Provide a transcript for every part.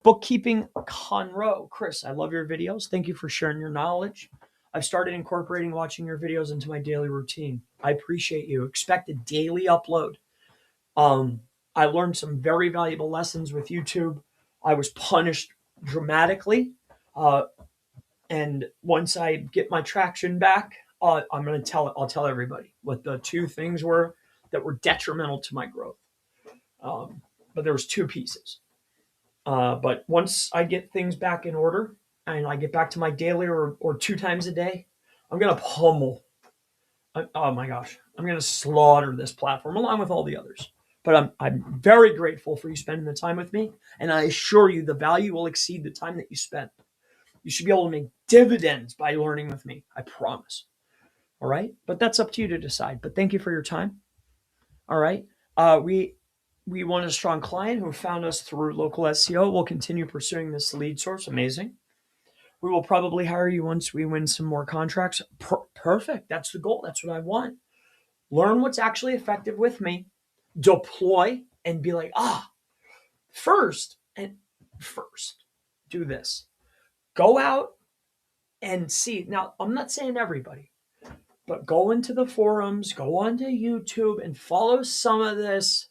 Bookkeeping Conroe. Chris, I love your videos. Thank you for sharing your knowledge. I've started incorporating watching your videos into my daily routine. I appreciate you. Expect a daily upload. I learned some very valuable lessons with YouTube. I was punished dramatically. And once I get my traction back, I'm going to I'll tell everybody what the two things were that were detrimental to my growth. But there was two pieces. But once I get things back in order and I get back to my daily or 2 times a day, I'm going to pummel. Oh my gosh. I'm going to slaughter this platform along with all the others. But I'm very grateful for you spending the time with me. And I assure you the value will exceed the time that you spent. You should be able to make dividends by learning with me. I promise. All right. But that's up to you to decide. But thank you for your time. All right. We want a strong client who found us through local SEO. We'll continue pursuing this lead source. Amazing. We will probably hire you once we win some more contracts. Perfect. That's the goal. That's what I want. Learn what's actually effective with me. Deploy and be like, first, do this. Go out and see. Now, I'm not saying everybody, but go into the forums, go onto YouTube and follow some of this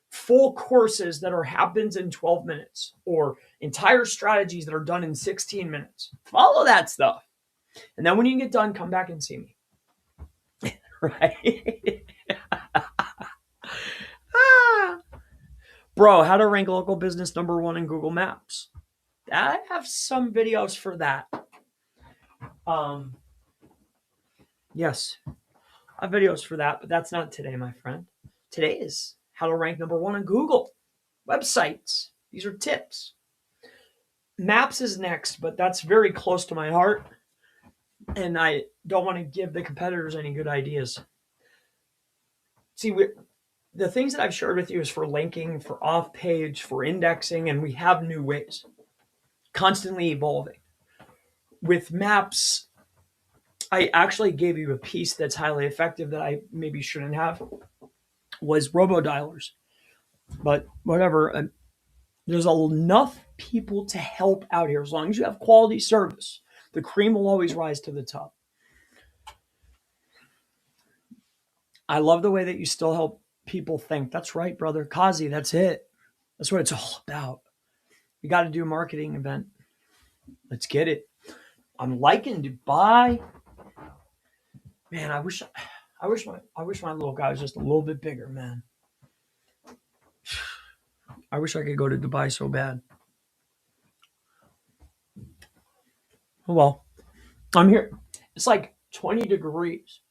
full courses that happens in 12 minutes or entire strategies that are done in 16 minutes. Follow that stuff. And then when you get done, come back and see me. Right? Bro, how to rank local business #1 in Google Maps. I have some videos for that. Yes, I have videos for that, but that's not today, my friend. Today is how to rank #1 on Google. Websites. These are tips. Maps is next, but that's very close to my heart. And I don't want to give the competitors any good ideas. See, the things that I've shared with you is for linking, for off-page, for indexing, and we have new ways. Constantly evolving. With maps, I actually gave you a piece that's highly effective that I maybe shouldn't have, was robo-dialers. But whatever, there's enough people to help out here. As long as you have quality service, the cream will always rise to the top. I love the way that you still help people think. That's right, brother. Kazi, that's it. That's what it's all about. We got to do a marketing event. Let's get it. I'm liking Dubai. Man, I wish my little guy was just a little bit bigger, man. I wish I could go to Dubai so bad. Oh well, I'm here. It's like 20 degrees.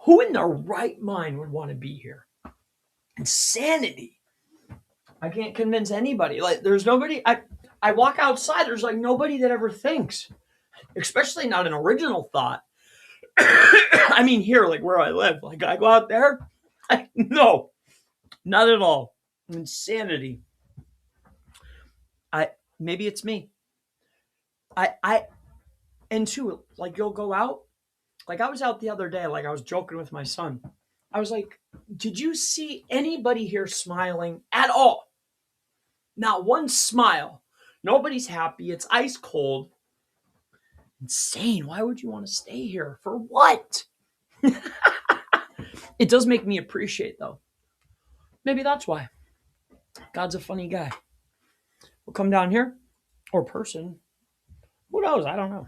Who in their right mind would want to be here? Insanity. I can't convince anybody. Like, there's nobody. I walk outside. There's like nobody that ever thinks, especially not an original thought. I mean, here, like where I live, like I go out there. No, not at all. Insanity. Maybe it's me. And two, like you'll go out. Like I was out the other day. Like I was joking with my son. I was like, "Did you see anybody here smiling at all? Not one smile. Nobody's happy. It's ice cold. Insane. Why would you want to stay here? For what?" It does make me appreciate, though. Maybe that's why. God's a funny guy. We'll come down here, or person. Who knows? I don't know.